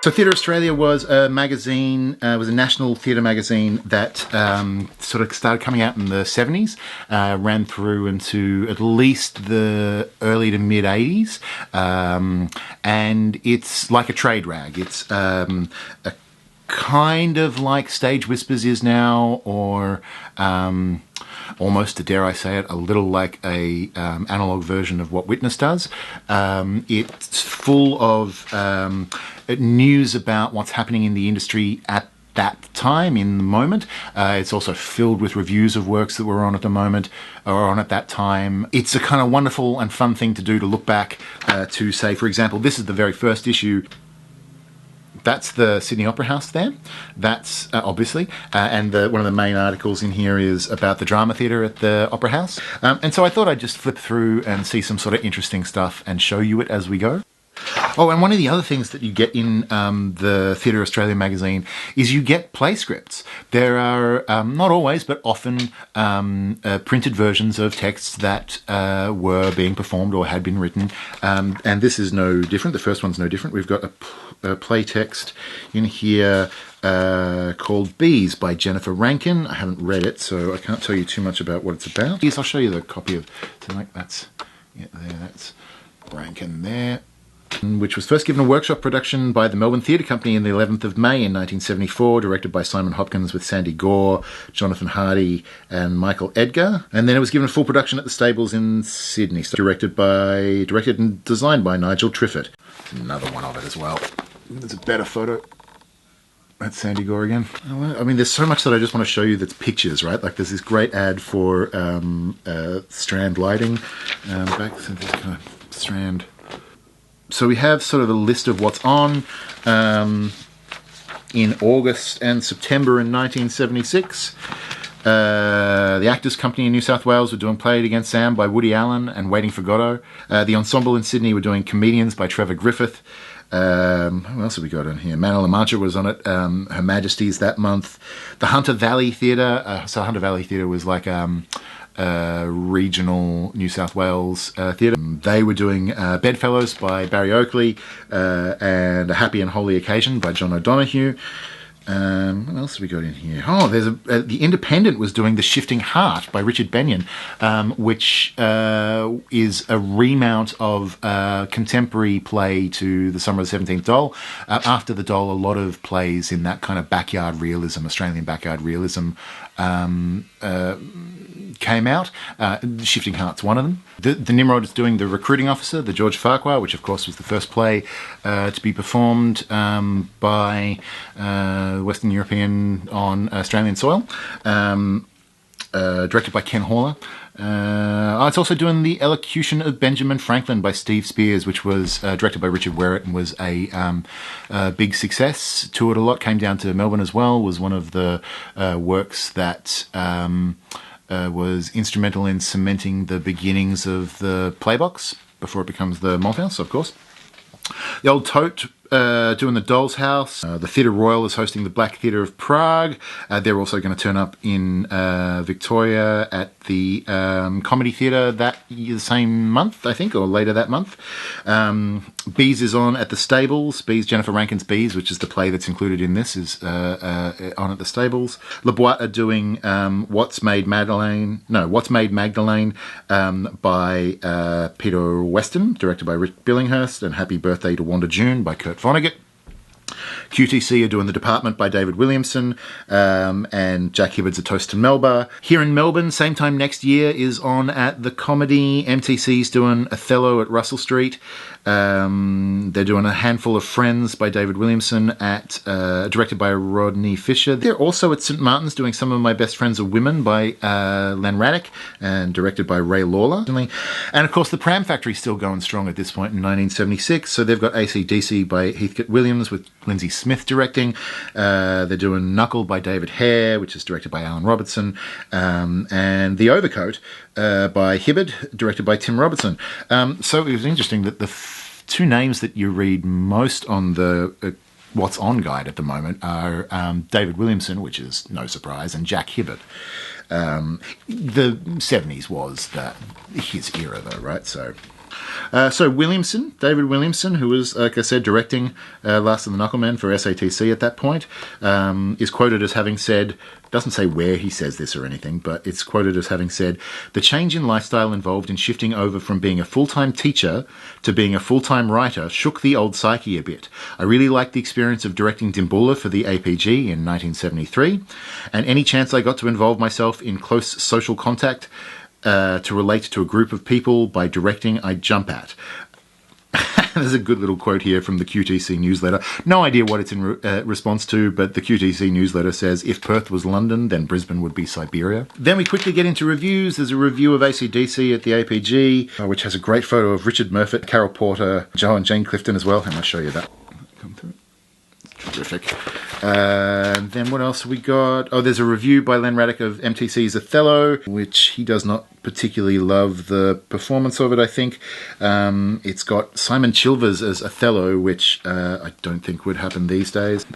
So Theatre Australia was a magazine, was a national theatre magazine that sort of started coming out in the 70s, ran through into at least the early to mid 80s, and it's like a trade rag. It's a kind of like Stage Whispers is now, or almost, dare I say it, a little like a analog version of what Witness does. It's full of news about what's happening in the industry at that time, in the moment. It's also filled with reviews of works that were on at the moment, or on at that time. It's a kind of wonderful and fun thing to do, to look back to say, for example, this is the very first issue. That's the Sydney Opera House there. That's obviously, and one of the main articles in here is about the drama theatre at the Opera House. And so I thought I'd just flip through and see some sort of interesting stuff and show you it as we go. Oh, and one of the other things that you get in the Theatre Australia magazine is you get play scripts. There are, not always, but often printed versions of texts that were being performed or had been written. And this is no different. The first one's no different. We've got a play text in here called Bees by Jennifer Rankin. I haven't read it, so I can't tell you too much about what it's about. Yes, I'll show you the copy of, so like that's, yeah, there, that's Rankin there. Which was first given a workshop production by the Melbourne Theatre Company in the 11th of May in 1974, directed by Simon Hopkins with Sandy Gore, Jonathan Hardy and Michael Edgar. And then it was given a full production at the Stables in Sydney, directed and designed by Nigel Triffett. Another one of it as well. There's a better photo. That's Sandy Gore again. I mean, there's so much that I just want to show you that's pictures, right? Like there's this great ad for Strand Lighting. Back to this kind of Strand. So we have sort of a list of what's on in August and September in 1976. The Actors Company in New South Wales were doing Play It Against Sam by Woody Allen and Waiting for Godot. The Ensemble in Sydney were doing Comedians by Trevor Griffith. What else have we got on here? Mana La Mancha was on it. Her Majesty's that month. The Hunter Valley Theatre. So Hunter Valley Theatre was like regional New South Wales theatre. They were doing Bedfellows by Barry Oakley and A Happy and Holy Occasion by John O'Donoghue. What else have we got in here? Oh, there's The Independent was doing The Shifting Heart by Richard Benyon, which is a remount of a contemporary play to The Summer of the 17th Doll. After the Doll, a lot of plays in that kind of backyard realism, Australian backyard realism, came out. Shifting Heart's one of them. The Nimrod is doing The Recruiting Officer, the George Farquhar, which of course was the first play to be performed by Western European on Australian soil, directed by Ken Horler. It's also doing The Elocution of Benjamin Franklin by Steve Spears, which was directed by Richard Werrett and was a big success. Toured a lot, came down to Melbourne as well, was one of the works that was instrumental in cementing the beginnings of the Playbox before it becomes the Malthouse, of course. The Old Tote doing The Doll's House. The Theatre Royal is hosting the Black Theatre of Prague. They're also going to turn up in Victoria at the Comedy Theatre the same month, I think, or later that month. Bees is on at the Stables. Bees, Jennifer Rankin's Bees, which is the play that's included in this, is on at the Stables. Le Boite are doing What's Made Magdalene by Peter Weston, directed by Rick Billinghurst, and Happy Birthday to Wanda June by Kurt Vonnegut. QTC are doing The Department by David Williamson, and Jack Hibbard's A Toast to Melba. Here in Melbourne, same time next year, is on at the Comedy. MTC's doing Othello at Russell Street. They're doing A Handful of Friends by David Williamson, directed by Rodney Fisher. They're also at St Martin's doing Some of My Best Friends Are Women by Len Raddick and directed by Ray Lawler. And of course the Pram Factory's still going strong at this point in 1976, so they've got AC/DC by Heathcote Williams with Lindsay Smith directing. They're doing Knuckle by David Hare, which is directed by Alan Robertson, and The Overcoat by Hibbard, directed by Tim Robertson. So it was interesting that the two names that you read most on the What's On guide at the moment are David Williamson, which is no surprise, and Jack Hibbard. The 70s was his era, though, right? So So David Williamson, who was, like I said, directing Last of the Knucklemen for SATC at that point, is quoted as having said, doesn't say where he says this or anything, but it's quoted as having said, "The change in lifestyle involved in shifting over from being a full-time teacher to being a full-time writer shook the old psyche a bit. I really liked the experience of directing Dimboola for the APG in 1973, and any chance I got to involve myself in close social contact to relate to a group of people by directing, I'd jump at." There's a good little quote here from the QTC newsletter. No idea what it's in response to, but the QTC newsletter says, "If Perth was London, then Brisbane would be Siberia." Then we quickly get into reviews. There's a review of AC/DC at the APG, which has a great photo of Richard Murfitt, Carol Porter, Joe and Jane Clifton as well. And I'll show you that. Come through. Terrific. Then what else have we got? Oh, there's a review by Len Raddick of MTC's Othello, which he does not particularly love the performance of it, I think. It's got Simon Chilvers as Othello, which I don't think would happen these days.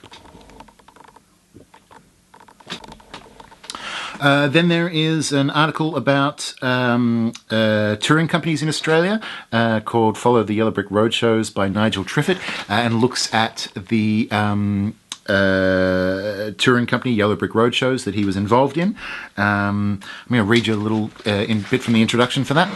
Then there is an article about touring companies in Australia called Follow the Yellow Brick Roadshows by Nigel Triffett, and looks at the touring company Yellow Brick Roadshows that he was involved in. I'm going to read you a little bit from the introduction for that.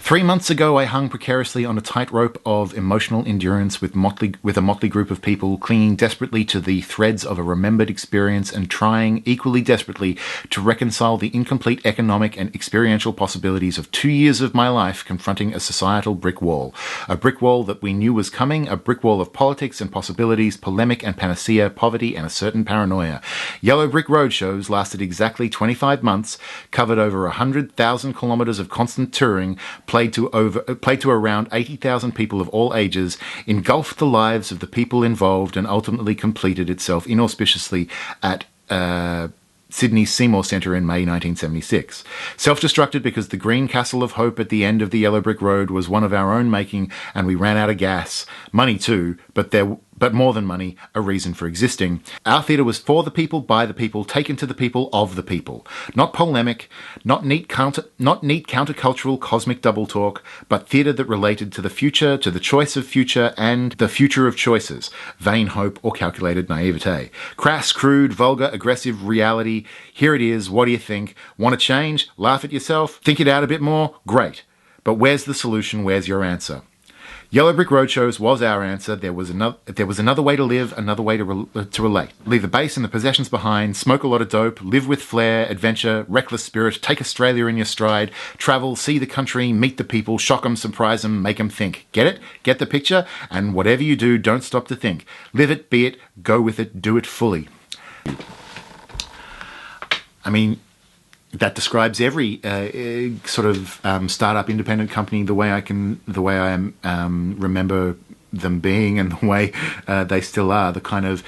3 months ago, I hung precariously on a tightrope of emotional endurance with a motley group of people clinging desperately to the threads of a remembered experience and trying equally desperately to reconcile the incomplete economic and experiential possibilities of 2 years of my life confronting a societal brick wall. A brick wall that we knew was coming, a brick wall of politics and possibilities, polemic and panacea, poverty and a certain paranoia. Yellow Brick Roadshows lasted exactly 25 months, covered over 100,000 kilometres of constant touring, played to around 80,000 people of all ages, engulfed the lives of the people involved, and ultimately completed itself inauspiciously at Sydney's Seymour Centre in May 1976. Self-destructed because the green castle of hope at the end of the Yellow Brick Road was one of our own making, and we ran out of gas. Money too, but more than money, a reason for existing. Our theatre was for the people, by the people, taken to the people, of the people. Not polemic, not neat countercultural cosmic double talk, but theatre that related to the future, to the choice of future, and the future of choices. Vain hope or calculated naivete. Crass, crude, vulgar, aggressive reality. Here it is. What do you think? Want to change? Laugh at yourself? Think it out a bit more? Great. But where's the solution? Where's your answer? Yellow Brick Roadshows was our answer. There was another way to live, another way to relate. Leave the base and the possessions behind, smoke a lot of dope, live with flair, adventure, reckless spirit, take Australia in your stride, travel, see the country, meet the people, shock 'em, surprise 'em, make 'em think. Get it? Get the picture? And whatever you do, don't stop to think. Live it, be it, go with it, do it fully. I mean, that describes every sort of startup independent company the way I remember them being, and the way they still are. The kind of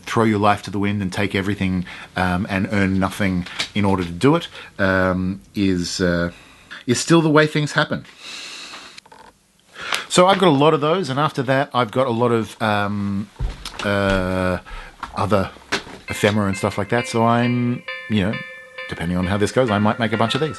throw your life to the wind and take everything and earn nothing in order to do it is still the way things happen. So I've got a lot of those, and after that I've got a lot of other ephemera and stuff like that. So I'm, depending on how this goes, I might make a bunch of these.